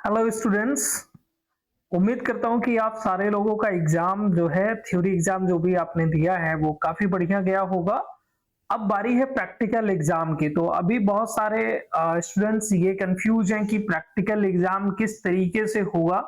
Hello students. उम्मीद करता हूँ कि आप सारे लोगों का एग्जाम जो है थ्योरी एग्जाम जो भी आपने दिया है वो काफी बढ़िया गया होगा। अब बारी है प्रैक्टिकल एग्जाम की। तो अभी बहुत सारे स्टूडेंट्स ये कंफ्यूज हैं कि प्रैक्टिकल एग्जाम किस तरीके से होगा,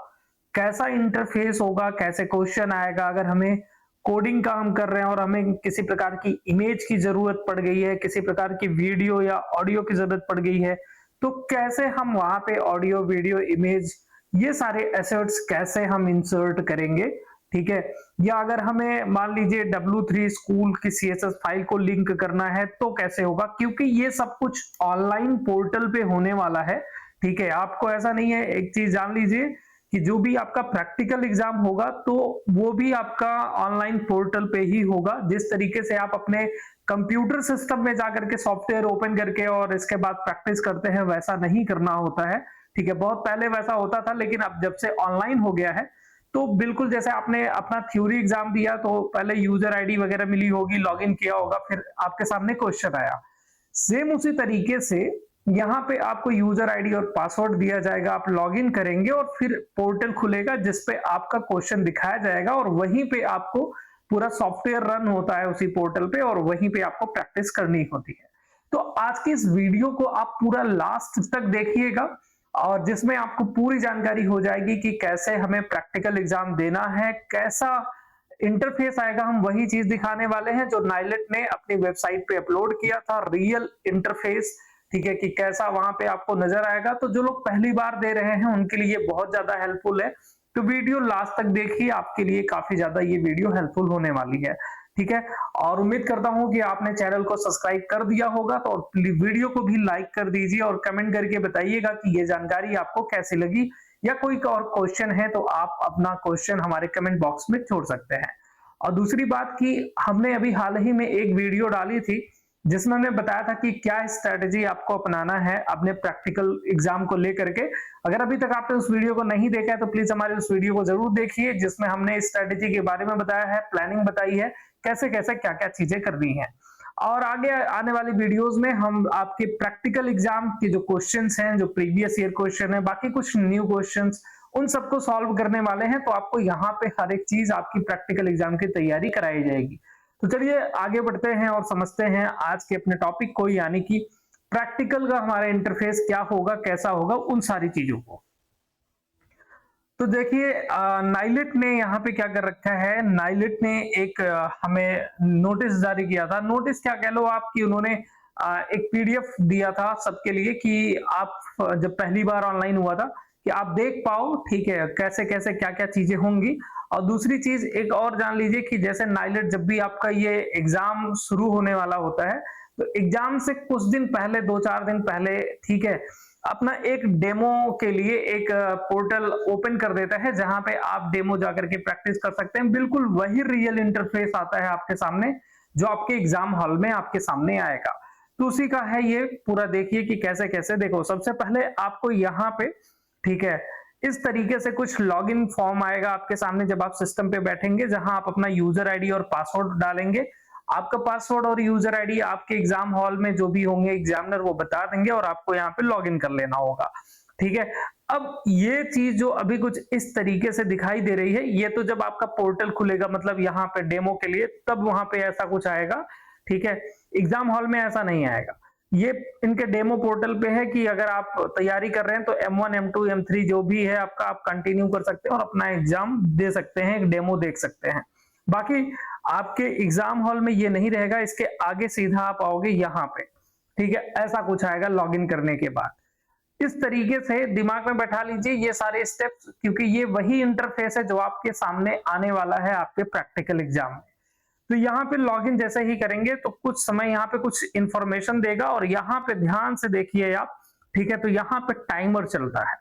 कैसा इंटरफेस होगा, कैसे क्वेश्चन आएगा। अगर हमें कोडिंग का हम कर रहे हैं और हमें किसी प्रकार की इमेज की जरूरत पड़ गई है, किसी प्रकार की वीडियो या ऑडियो की जरूरत पड़ गई है, तो कैसे हम वहां पे ऑडियो वीडियो इमेज ये सारे एसेट्स कैसे हम इंसर्ट करेंगे। ठीक है। या अगर हमें मान लीजिए W3 स्कूल की CSS फाइल को लिंक करना है तो कैसे होगा, क्योंकि ये सब कुछ ऑनलाइन पोर्टल पे होने वाला है। ठीक है। आपको ऐसा नहीं है, एक चीज जान लीजिए कि जो भी आपका प्रैक्टिकल एग्जाम होगा तो वो भी आपका ऑनलाइन पोर्टल पे ही होगा। जिस तरीके से आप अपने कंप्यूटर सिस्टम में जाकर के सॉफ्टवेयर ओपन करके और इसके बाद प्रैक्टिस करते हैं, वैसा नहीं करना होता है। ठीक है। बहुत पहले वैसा होता था, लेकिन अब जब से ऑनलाइन हो गया है तो बिल्कुल जैसे आपने अपना थ्योरी एग्जाम दिया तो पहले यूजर आईडी वगैरह मिली होगी, लॉगिन किया होगा, फिर आपके सामने क्वेश्चन आया। सेम उसी तरीके से यहाँ पे आपको यूजर आईडी और पासवर्ड दिया जाएगा, आप लॉगिन करेंगे और फिर पोर्टल खुलेगा जिसपे आपका क्वेश्चन दिखाया जाएगा और वहीं पे आपको पूरा सॉफ्टवेयर रन होता है उसी पोर्टल पे और वहीं पे आपको प्रैक्टिस करनी होती है। तो आज की इस वीडियो को आप पूरा लास्ट तक देखिएगा और जिसमें आपको पूरी जानकारी हो जाएगी कि कैसे हमें प्रैक्टिकल एग्जाम देना है, कैसा इंटरफेस आएगा। हम वही चीज दिखाने वाले हैं जो नाइलेट ने अपनी वेबसाइट पे अपलोड किया था, रियल इंटरफेस। ठीक है, कि कैसा वहां पे आपको नजर आएगा। तो जो लोग पहली बार दे रहे हैं उनके लिए बहुत ज्यादा हेल्पफुल है। तो वीडियो लास्ट तक देखिए, आपके लिए काफी ज्यादा ये वीडियो हेल्पफुल होने वाली है। ठीक है। और उम्मीद करता हूं कि आपने चैनल को सब्सक्राइब कर दिया होगा, तो वीडियो को भी लाइक कर दीजिए और कमेंट करके बताइएगा कि ये जानकारी आपको कैसी लगी, या कोई और क्वेश्चन है तो आप अपना क्वेश्चन हमारे कमेंट बॉक्स में छोड़ सकते हैं। और दूसरी बात कि हमने अभी हाल ही में एक वीडियो डाली थी जिसमें हमने बताया था कि क्या स्ट्रेटेजी आपको अपनाना है अपने प्रैक्टिकल एग्जाम को लेकर के। अगर अभी तक आपने उस वीडियो को नहीं देखा है तो प्लीज हमारे उस वीडियो को जरूर देखिए, जिसमें हमने स्ट्रेटेजी के बारे में बताया है, प्लानिंग बताई है, कैसे कैसे क्या क्या चीजें करनी है। और आगे आने वाली वीडियोस में हम आपके प्रैक्टिकल एग्जाम के जो क्वेश्चंस हैं, जो प्रीवियस ईयर क्वेश्चन है, बाकी कुछ न्यू क्वेश्चंस, उन सबको सॉल्व करने वाले हैं। तो आपको यहाँ पे हर एक चीज आपकी प्रैक्टिकल एग्जाम की तैयारी कराई जाएगी। तो चलिए आगे बढ़ते हैं और समझते हैं आज के अपने टॉपिक को, यानी कि प्रैक्टिकल का हमारा इंटरफेस क्या होगा, कैसा होगा, उन सारी चीजों को। तो देखिए नाइलेट ने यहाँ पे क्या कर रखा है। नाइलेट ने एक हमें नोटिस जारी किया था। नोटिस क्या कह लो आप, कि उन्होंने एक PDF दिया था सबके लिए कि आप जब पहली बार ऑनलाइन हुआ था कि आप देख पाओ, ठीक है, कैसे कैसे क्या क्या चीजें होंगी। और दूसरी चीज एक और जान लीजिए कि जैसे नाइलेट जब भी आपका ये एग्जाम शुरू होने वाला होता है तो एग्जाम से कुछ दिन पहले, 2-4 दिन पहले, ठीक है, अपना एक डेमो के लिए एक पोर्टल ओपन कर देता है जहां पे आप डेमो जाकर के प्रैक्टिस कर सकते हैं। बिल्कुल वही रियल इंटरफेस आता है आपके सामने जो आपके एग्जाम हॉल में आपके सामने आएगा। तो उसी का है ये पूरा। देखिए कि कैसे कैसे। देखो सबसे पहले आपको यहाँ पे, ठीक है, इस तरीके से कुछ लॉगिन फॉर्म आएगा आपके सामने जब आप सिस्टम पे बैठेंगे, जहां आप अपना यूजर आईडी और पासवर्ड डालेंगे। आपका पासवर्ड और यूजर आईडी आपके एग्जाम हॉल में जो भी होंगे एग्जामिनर वो बता देंगे और आपको यहाँ पे लॉगिन कर लेना होगा। ठीक है। अब ये चीज जो अभी कुछ इस तरीके से दिखाई दे रही है, ये तो जब आपका पोर्टल खुलेगा, मतलब यहाँ पे डेमो के लिए, तब वहां पे ऐसा कुछ आएगा। ठीक है। एग्जाम हॉल में ऐसा नहीं आएगा। ये इनके डेमो पोर्टल पे है कि अगर आप तैयारी कर रहे हैं तो M1 M2 M3 जो भी है आपका, आप कंटिन्यू कर सकते हैं और अपना एग्जाम दे सकते हैं, एक डेमो देख सकते हैं। बाकी आपके एग्जाम हॉल में ये नहीं रहेगा, इसके आगे सीधा आप आओगे यहाँ पे। ठीक है। ऐसा कुछ आएगा लॉगिन करने के बाद। इस तरीके से दिमाग में बैठा लीजिए ये सारे स्टेप्स, क्योंकि ये वही इंटरफेस है जो आपके सामने आने वाला है आपके प्रैक्टिकल एग्जाम में। तो यहाँ पे लॉगिन जैसे ही करेंगे तो कुछ समय यहाँ पे कुछ इंफॉर्मेशन देगा और यहाँ पे ध्यान से देखिए आप। ठीक है। तो यहाँ पे टाइमर चलता है।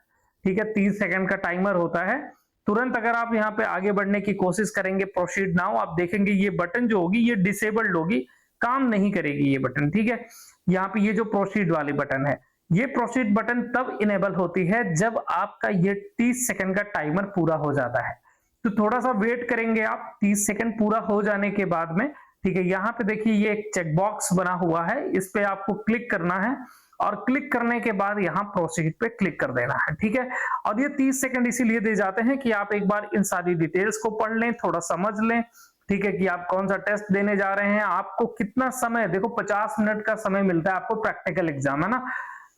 ठीक है। 30 सेकंड का टाइमर होता है। तुरंत अगर आप यहाँ पे आगे बढ़ने की कोशिश करेंगे, प्रोसीड नाउ, आप देखेंगे ये बटन जो होगी ये डिसेबल्ड होगी, काम नहीं करेगी ये बटन। ठीक है। यहाँ पे ये जो प्रोसीड वाली बटन है, ये प्रोसीड बटन तब इनेबल होती है जब आपका ये 30 सेकंड का टाइमर पूरा हो जाता है। तो थोड़ा सा वेट करेंगे आप 30 सेकंड पूरा हो जाने के बाद में। ठीक है। यहाँ पे देखिए ये एक चेकबॉक्स बना हुआ है, इस पे आपको क्लिक करना है और क्लिक करने के बाद यहाँ प्रोसीड पे क्लिक कर देना है, ठीक है। और ये 30 सेकंड इसीलिए दे जाते हैं कि आप एक बार इन सारी डिटेल्स को पढ़ लें, थोड़ा समझ लें, ठीक है, कि आप कौन सा टेस्ट देने जा रहे हैं, आपको कितना समय, देखो 50 मिनट का समय मिलता है आपको प्रैक्टिकल एग्जाम, है ना।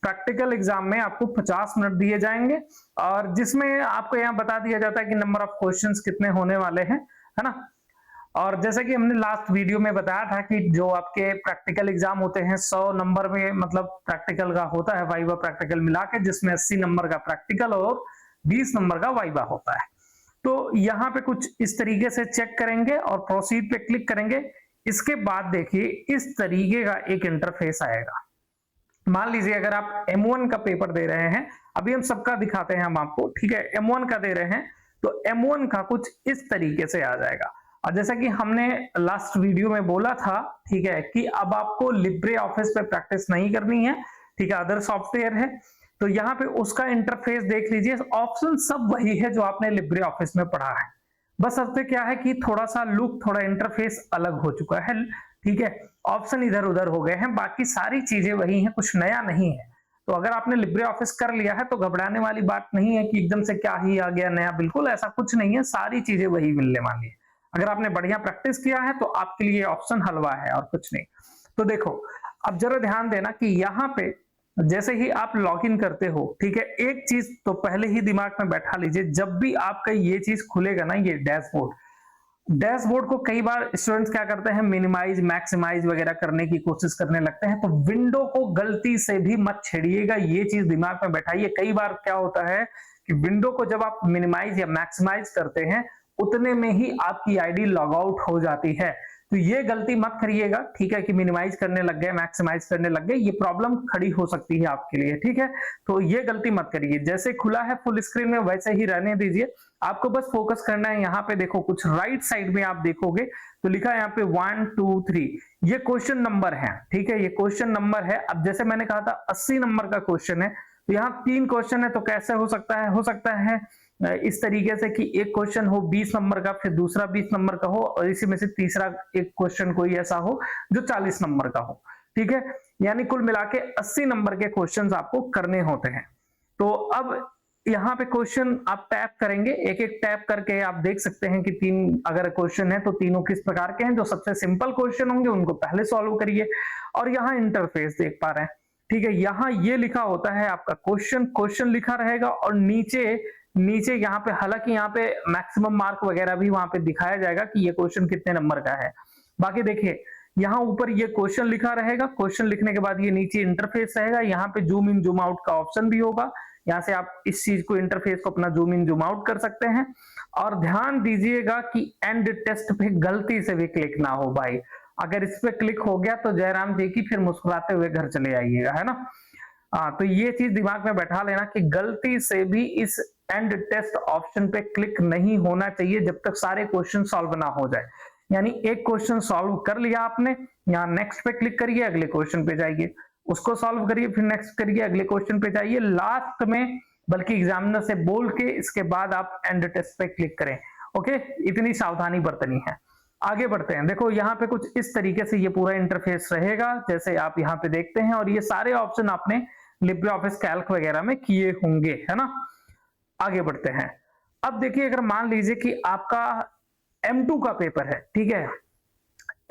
प्रैक्टिकल एग्जाम में आपको 50 मिनट दिए जाएंगे और जिसमें आपको यहाँ बता दिया जाता है कि नंबर ऑफ क्वेश्चंस कितने होने वाले हैं, है ना। और जैसे कि हमने लास्ट वीडियो में बताया था कि जो आपके प्रैक्टिकल एग्जाम होते हैं 100 नंबर में, मतलब प्रैक्टिकल का होता है वाइवा प्रैक्टिकल मिला के, जिसमें 80 नंबर का प्रैक्टिकल और 20 नंबर का वाइवा होता है। तो यहाँ पे कुछ इस तरीके से चेक करेंगे और प्रोसीड पे क्लिक करेंगे। इसके बाद देखिए इस तरीके का एक इंटरफेस आएगा। मान लीजिए अगर आप M1 का पेपर दे रहे हैं, अभी हम सबका दिखाते हैं हम आपको, ठीक है। M1 का दे रहे हैं तो M1 का कुछ इस तरीके से आ जाएगा। और जैसा कि हमने लास्ट वीडियो में बोला था, ठीक है, कि अब आपको लिब्रे ऑफिस पे प्रैक्टिस नहीं करनी है, ठीक है, अदर सॉफ्टवेयर है। तो यहाँ पे उसका इंटरफेस देख लीजिए, ऑप्शन सब वही है जो आपने लिब्रे ऑफिस में पढ़ा है, बस अब तक क्या है कि थोड़ा सा लुक, थोड़ा इंटरफेस अलग हो चुका है, ठीक है। ऑप्शन इधर उधर हो गए हैं, बाकी सारी चीजें वही हैं, कुछ नया नहीं है। तो अगर आपने लिब्रे ऑफिस कर लिया है तो घबराने वाली बात नहीं है कि एकदम से क्या ही आ गया नया, बिल्कुल ऐसा कुछ नहीं है, सारी चीजें वही मिलने वाली है। अगर आपने बढ़िया प्रैक्टिस किया है तो आपके लिए ऑप्शन हलवा है और कुछ नहीं। तो देखो अब जरा ध्यान देना कि यहाँ पे जैसे ही आप लॉगिन करते हो, ठीक है, एक चीज तो पहले ही दिमाग में बैठा लीजिए, जब भी आपका ये चीज खुलेगा ना, ये डैशबोर्ड को कई बार स्टूडेंट्स क्या करते हैं, मिनिमाइज मैक्सिमाइज वगैरह करने की कोशिश करने लगते हैं। तो विंडो को गलती से भी मत छेड़िएगा, ये चीज दिमाग में बैठाइए। कई बार क्या होता है कि विंडो को जब आप मिनिमाइज या मैक्सिमाइज करते हैं उतने में ही आपकी आईडी लॉग आउट हो जाती है। तो ये गलती मत करिएगा, ठीक है, कि मिनिमाइज करने लग गए, मैक्सिमाइज करने लग गए, ये प्रॉब्लम खड़ी हो सकती है आपके लिए, ठीक है। तो ये गलती मत करिए, जैसे खुला है फुल स्क्रीन में वैसे ही रहने दीजिए। आपको बस फोकस करना है, यहाँ पे देखो कुछ राइट साइड में आप देखोगे तो लिखा है यहाँ पे 1 2 3, ये क्वेश्चन नंबर है, ठीक है, ये क्वेश्चन नंबर है। अब जैसे मैंने कहा था 80 नंबर का क्वेश्चन है, तो यहाँ 3 क्वेश्चन है, तो कैसे हो सकता है इस तरीके से कि एक क्वेश्चन हो 20 नंबर का, फिर दूसरा 20 नंबर का हो, और इसी में से तीसरा एक क्वेश्चन कोई ऐसा हो जो 40 नंबर का हो, ठीक है। यानी कुल मिला के 80 नंबर के क्वेश्चंस आपको करने होते हैं। तो अब यहाँ पे क्वेश्चन आप टैप करेंगे, एक एक टैप करके आप देख सकते हैं कि 3 अगर क्वेश्चन है तो तीनों किस प्रकार के हैं। जो सबसे सिंपल क्वेश्चन होंगे उनको पहले सॉल्व करिए। और यहाँ इंटरफेस देख पा रहे हैं, ठीक है, यहाँ ये लिखा होता है आपका क्वेश्चन लिखा रहेगा, और नीचे यहाँ पे, हालांकि यहाँ पे मैक्सिमम मार्क वगैरह भी वहां पे दिखाया जाएगा कि ये क्वेश्चन कितने नंबर का है। बाकी देखिए यहाँ ऊपर ये क्वेश्चन लिखा रहेगा, क्वेश्चन लिखने के बाद ये नीचे इंटरफेस रहेगा, यहाँ पे जूम इन जूम आउट का ऑप्शन भी होगा, यहाँ से आप इस चीज को, इंटरफेस को अपना जूम इन जूम आउट कर सकते हैं। और ध्यान दीजिएगा कि एंड टेस्ट पे गलती से भी क्लिक ना हो भाई, अगर इस पे क्लिक हो गया तो जयराम जी की फिर मुस्कुराते हुए घर चले आइएगा, है ना। तो ये चीज दिमाग में बैठा लेना कि गलती से भी इस एंड टेस्ट ऑप्शन पे क्लिक नहीं होना चाहिए जब तक सारे क्वेश्चन सॉल्व ना हो जाए। यानी एक क्वेश्चन सॉल्व कर लिया आपने, यहाँ नेक्स्ट पे क्लिक करिए, अगले क्वेश्चन पे जाइए, उसको सॉल्व करिए, फिर नेक्स्ट करिए, अगले क्वेश्चन पे जाइए, लास्ट में बल्कि एग्जामिनर से बोल के इसके बाद आप एंड टेस्ट पे क्लिक करें। ओके, इतनी सावधानी बरतनी है। आगे बढ़ते हैं, देखो यहाँ पे कुछ इस तरीके से ये पूरा इंटरफेस रहेगा जैसे आप यहाँ पे देखते हैं, और ये सारे ऑप्शन आपने लिब्रे ऑफिस कैल्क वगैरह में किए होंगे, है ना। आगे बढ़ते हैं। अब देखिए अगर मान लीजिए कि आपका M2 का पेपर है, ठीक है,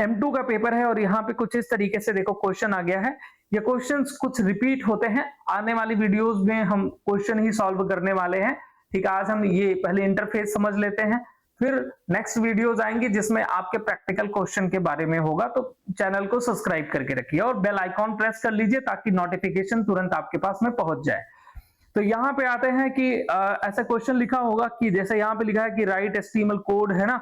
M2 का पेपर है, और यहाँ पे कुछ इस तरीके से देखो क्वेश्चन आ गया है। ये क्वेश्चंस कुछ रिपीट होते हैं, आने वाली वीडियोस में हम क्वेश्चन ही सॉल्व करने वाले हैं, ठीक है। आज हम ये पहले इंटरफेस समझ लेते हैं, फिर नेक्स्ट वीडियोस आएंगे जिसमें आपके प्रैक्टिकल क्वेश्चन के बारे में होगा। तो चैनल को सब्सक्राइब करके रखिए और बेल आइकॉन प्रेस कर लीजिए ताकि नोटिफिकेशन तुरंत आपके पास में पहुंच जाए। तो यहाँ पे आते हैं कि ऐसा क्वेश्चन लिखा होगा कि जैसे यहाँ पे लिखा है कि राइट एचटीएमएल कोड, है ना,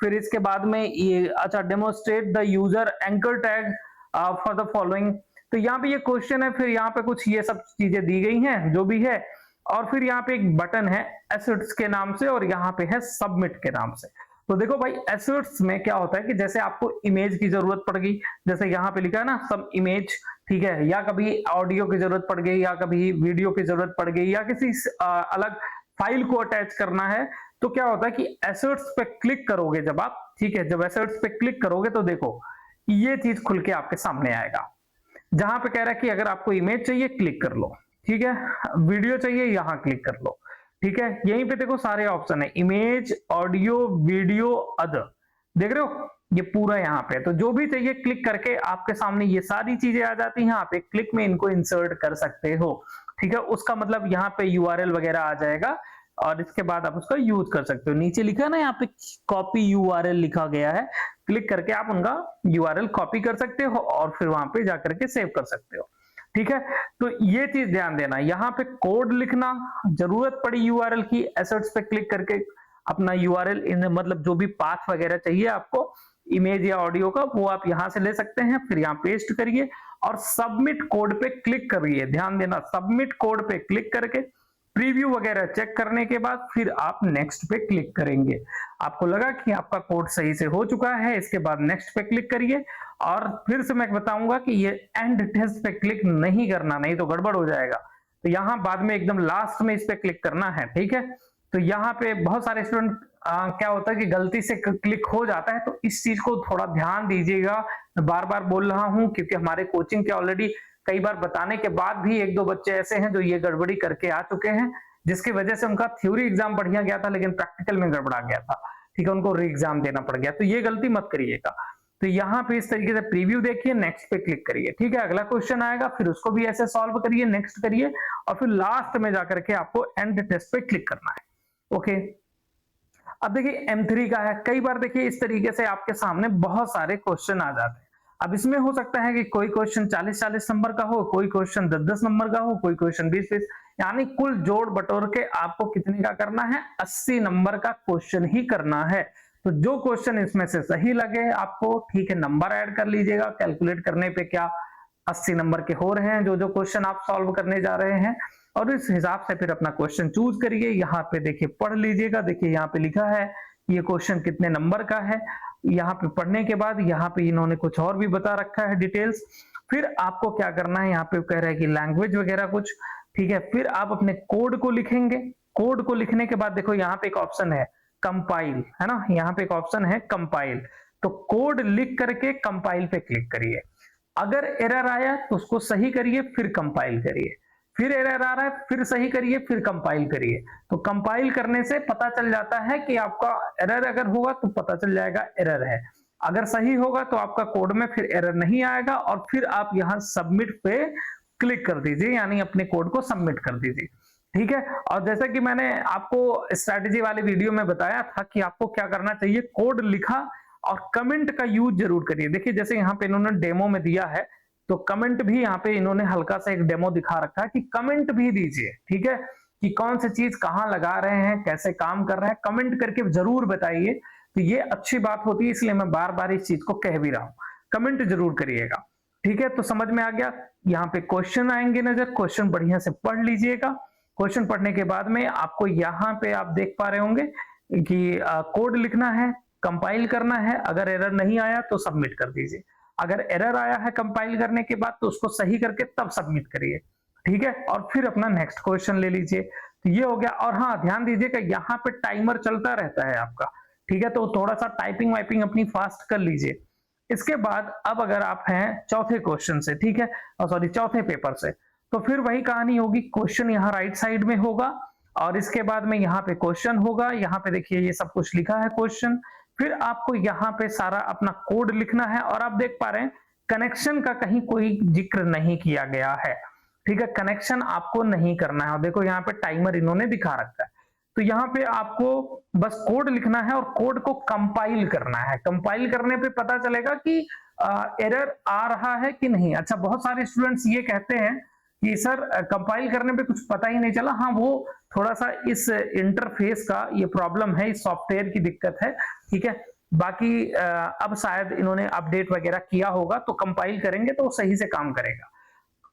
फिर इसके बाद में ये अच्छा demonstrate the user anchor tag for the following. तो यहाँ पे ये क्वेश्चन है, फिर यहाँ पे कुछ ये सब चीजें दी गई हैं जो भी है, और फिर यहाँ पे एक बटन है एसेट्स के नाम से, और यहाँ पे है सबमिट के नाम से। तो देखो भाई एसेट्स में क्या होता है कि जैसे आपको इमेज की जरूरत पड़ गई, जैसे यहाँ पे लिखा है ना सब इमेज, ठीक है, या कभी ऑडियो की जरूरत पड़ गई, या कभी वीडियो की जरूरत पड़ गई, या किसी अलग फाइल को अटैच करना है, तो क्या होता है कि एसेट्स पे क्लिक करोगे जब आप, ठीक है, जब एसेट्स पे क्लिक करोगे तो देखो ये चीज खुल के आपके सामने आएगा। जहां पे कह रहा है कि अगर आपको इमेज चाहिए क्लिक कर लो, ठीक है, वीडियो चाहिए यहां क्लिक कर लो, ठीक है। यहीं पे देखो सारे ऑप्शन है, इमेज, ऑडियो, वीडियो, अदर, देख रहे हो ये पूरा यहाँ पे। तो जो भी चाहिए क्लिक करके आपके सामने ये सारी चीजें आ जाती हैं, आप एक क्लिक में इनको इंसर्ट कर सकते हो, ठीक है। उसका मतलब यहाँ पे यूआरएल वगैरह आ जाएगा और इसके बाद आप उसका यूज कर सकते हो। नीचे लिखा है ना यहाँ पे कॉपी यूआरएल लिखा गया है, क्लिक करके आप उनका यूआरएल कॉपी कर सकते हो और फिर वहां पे जाकर के सेव कर सकते हो, ठीक है। तो ये चीज ध्यान देना, यहाँ पे कोड लिखना, जरूरत पड़ी यूआरएल की, एसेट्स पे क्लिक करके अपना यूआरएल इन मतलब जो भी पाथ वगैरह चाहिए आपको इमेज या ऑडियो का वो आप यहां से ले सकते हैं, फिर यहाँ पेस्ट करिए और सबमिट कोड पे क्लिक करिए। ध्यान देना, सबमिट कोड पे क्लिक करके प्रीव्यू वगैरह चेक करने के बाद फिर आप नेक्स्ट पे क्लिक करेंगे। आपको लगा कि आपका कोड सही से हो चुका है, इसके बाद नेक्स्ट पे क्लिक करिए। और फिर से मैं बताऊंगा कि ये एंड टेस्ट पे क्लिक नहीं करना, नहीं तो गड़बड़ हो जाएगा। तो यहां बाद में एकदम लास्ट में इस पे क्लिक करना है, ठीक है। तो यहाँ पे बहुत सारे स्टूडेंट क्या होता है कि गलती से क्लिक हो जाता है, तो इस चीज को थोड़ा ध्यान दीजिएगा। मैं बार बार बोल रहा हूं क्योंकि हमारे कोचिंग के ऑलरेडी कई बार बताने के बाद भी एक दो बच्चे ऐसे हैं जो ये गड़बड़ी करके आ चुके हैं, जिसकी वजह से उनका थ्योरी एग्जाम बढ़िया गया था लेकिन प्रैक्टिकल में गड़बड़ा गया था, ठीक है, उनको री एग्जाम देना पड़ गया। तो ये गलती मत करिएगा। तो यहाँ पे इस तरीके से प्रीव्यू देखिए, नेक्स्ट पे क्लिक करिए, ठीक है। अगला क्वेश्चन आएगा, फिर उसको भी ऐसे सॉल्व करिए, नेक्स्ट करिए और फिर लास्ट में जाकर के आपको एंड टेस्ट पे क्लिक करना है, ओके। अब देखिए M3 का है, कई बार देखिए इस तरीके से आपके सामने बहुत सारे क्वेश्चन आ जाते हैं। अब इसमें हो सकता है कि कोई क्वेश्चन 40-40 नंबर का हो, कोई क्वेश्चन 10-10 नंबर का हो, कोई क्वेश्चन 20-20, यानी कुल जोड़ बटोर के आपको कितने का करना है, 80 नंबर का क्वेश्चन ही करना है। तो जो क्वेश्चन इसमें से सही लगे आपको, ठीक है, नंबर ऐड कर लीजिएगा। कैलकुलेट करने पे क्या 80 नंबर के हो रहे हैं जो जो क्वेश्चन आप सॉल्व करने जा रहे हैं, और इस हिसाब से फिर अपना क्वेश्चन चूज करिए। यहाँ पे देखिए पढ़ लीजिएगा, देखिए यहाँ पे लिखा है ये क्वेश्चन कितने नंबर का है। यहाँ पे पढ़ने के बाद यहाँ पे इन्होंने कुछ और भी बता रखा है डिटेल्स। फिर आपको क्या करना है, यहाँ पे कह रहा है कि लैंग्वेज वगैरह कुछ, ठीक है। फिर आप अपने कोड को लिखेंगे। कोड को लिखने के बाद देखो यहाँ पे एक ऑप्शन है कंपाइल, है ना, यहाँ पे एक ऑप्शन है कंपाइल। तो कोड लिख करके कंपाइल पे क्लिक करिए। अगर एरर आया तो उसको सही करिए, फिर कंपाइल करिए। फिर एरर आ रहा है, फिर सही करिए, फिर कंपाइल करिए। तो कंपाइल करने से पता चल जाता है कि आपका एरर अगर होगा तो पता चल जाएगा एरर है, अगर सही होगा तो आपका कोड में फिर एरर नहीं आएगा। और फिर आप यहां सबमिट पे क्लिक कर दीजिए, यानी अपने कोड को सबमिट कर दीजिए, ठीक है। और जैसा कि मैंने आपको स्ट्रैटेजी वाले वीडियो में बताया था कि आपको क्या करना चाहिए, कोड लिखा और कमेंट का यूज जरूर करिए। देखिए जैसे यहाँ पे इन्होंने डेमो में दिया है, तो कमेंट भी यहाँ पे इन्होंने हल्का सा एक डेमो दिखा रखा है कि कमेंट भी दीजिए, ठीक है, कि कौन सी चीज कहाँ लगा रहे हैं, कैसे काम कर रहे हैं, कमेंट करके जरूर बताइए। तो ये अच्छी बात होती है, इसलिए मैं बार बार इस चीज को कह भी रहा हूँ, कमेंट जरूर करिएगा, ठीक है। तो समझ में आ गया। यहाँ पे क्वेश्चन आएंगे नजर, क्वेश्चन बढ़िया से पढ़ लीजिएगा। क्वेश्चन पढ़ने के बाद में आपको यहाँ पे आप देख पा रहे होंगे कि कोड लिखना है, कंपाइल करना है, अगर एरर नहीं आया तो सबमिट कर दीजिए। अगर एरर आया है कंपाइल करने के बाद तो उसको सही करके तब सबमिट करिए, ठीक है। और फिर अपना नेक्स्ट क्वेश्चन ले लीजिए। तो ये हो गया। और हाँ, ध्यान दीजिएगा यहाँ पे टाइमर चलता रहता है आपका, ठीक है। तो थोड़ा सा टाइपिंग वाइपिंग अपनी फास्ट कर लीजिए। इसके बाद अब अगर आप हैं चौथे क्वेश्चन से, ठीक है, सॉरी चौथे पेपर से, तो फिर वही कहानी होगी। क्वेश्चन यहाँ राइट साइड में होगा और इसके बाद में यहाँ पे क्वेश्चन होगा। यहाँ पे देखिए ये सब कुछ लिखा है क्वेश्चन। फिर आपको यहाँ पे सारा अपना कोड लिखना है और आप देख पा रहे हैं कनेक्शन का कहीं कोई जिक्र नहीं किया गया है, ठीक है, कनेक्शन आपको नहीं करना है। और देखो यहाँ पे टाइमर इन्होंने दिखा रखा है। तो यहाँ पे आपको बस कोड लिखना है और कोड को कंपाइल करना है। कंपाइल करने पे पता चलेगा कि एरर आ रहा है कि नहीं। अच्छा, बहुत सारे स्टूडेंट्स ये कहते हैं कि सर कंपाइल करने पे कुछ पता ही नहीं चला। हाँ, वो थोड़ा सा इस इंटरफेस का ये प्रॉब्लम है, इस सॉफ्टवेयर की दिक्कत है, ठीक है। बाकी अब शायद इन्होंने अपडेट वगैरह किया होगा, तो कंपाइल करेंगे तो सही से काम करेगा।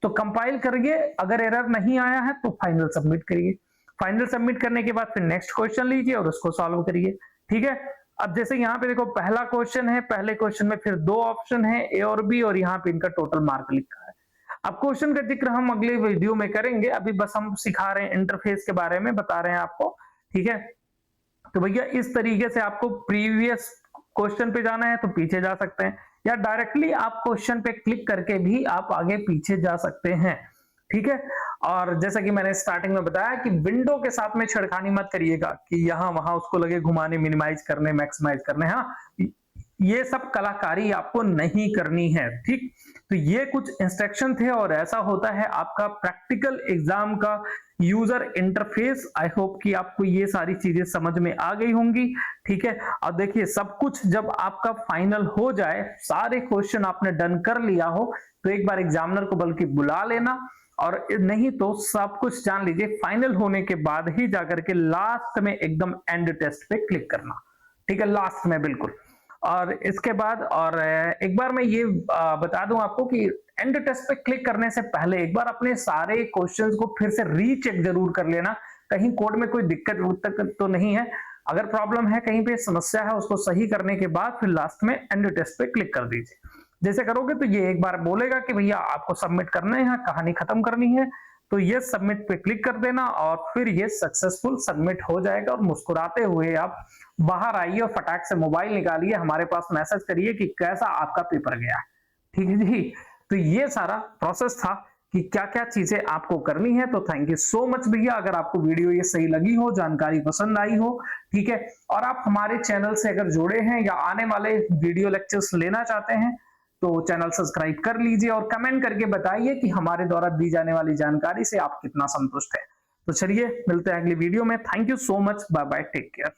तो कंपाइल करिए, अगर एरर नहीं आया है तो फाइनल सबमिट करिए। फाइनल सबमिट करने के बाद फिर नेक्स्ट क्वेश्चन लीजिए और उसको सॉल्व करिए, ठीक है। अब जैसे यहाँ पे देखो पहला क्वेश्चन है, पहले क्वेश्चन में फिर दो ऑप्शन है ए और बी, और यहाँ पे इनका टोटल मार्क लिखा है। अब क्वेश्चन का जिक्र हम अगले वीडियो में करेंगे, अभी बस हम सिखा रहे हैं, इंटरफेस के बारे में बता रहे हैं आपको, ठीक है। तो भैया इस तरीके से आपको प्रीवियस क्वेश्चन पे जाना है तो पीछे जा सकते हैं, या डायरेक्टली आप क्वेश्चन पे क्लिक करके भी आप आगे पीछे जा सकते हैं। ठीक है, और जैसा कि मैंने स्टार्टिंग में बताया कि विंडो के साथ में छेड़खानी मत करिएगा कि यहां वहां उसको लगे घुमाने, मिनिमाइज करने, मैक्सिमाइज करने। हाँ, ये सब कलाकारी आपको नहीं करनी है। ठीक, तो ये कुछ इंस्ट्रक्शन थे और ऐसा होता है आपका प्रैक्टिकल एग्जाम का यूजर इंटरफेस। आई होप कि आपको ये सारी चीजें समझ में आ गई होंगी। ठीक है, और देखिए सब कुछ जब आपका फाइनल हो जाए, सारे क्वेश्चन आपने डन कर लिया हो, तो एक बार एग्जामिनर को बल्कि बुला लेना, और नहीं तो सब कुछ जान लीजिए फाइनल होने के बाद ही जाकर के लास्ट में एकदम एंड टेस्ट पे क्लिक करना। ठीक है, लास्ट में बिल्कुल। और इसके बाद और एक बार मैं ये बता दूं आपको कि एंड टेस्ट पे क्लिक करने से पहले एक बार अपने सारे क्वेश्चंस को फिर से रीचेक जरूर कर लेना, कहीं कोड में कोई दिक्कत तो नहीं है। अगर प्रॉब्लम है, कहीं पे समस्या है, उसको सही करने के बाद फिर लास्ट में एंड टेस्ट पे क्लिक कर दीजिए। जैसे करोगे तो ये एक बार बोलेगा कि भैया आपको सबमिट करना है, कहानी खत्म करनी है, तो ये सबमिट पे क्लिक कर देना और फिर ये सक्सेसफुल सबमिट हो जाएगा। और मुस्कुराते हुए आप बाहर आइए और फटाक से मोबाइल निकालिए, हमारे पास मैसेज करिए कि कैसा आपका पेपर गया है। ठीक है जी, तो ये सारा प्रोसेस था कि क्या क्या चीजें आपको करनी है। तो थैंक यू सो मच भैया, अगर आपको वीडियो ये सही लगी हो, जानकारी पसंद आई हो, ठीक है, और आप हमारे चैनल से अगर जुड़े हैं या आने वाले वीडियो लेक्चर्स लेना चाहते हैं, तो चैनल सब्सक्राइब कर लीजिए और कमेंट करके बताइए कि हमारे द्वारा दी जाने वाली जानकारी से आप कितना संतुष्ट है। तो चलिए मिलते हैं अगली वीडियो में। Thank you so much, bye bye, take care.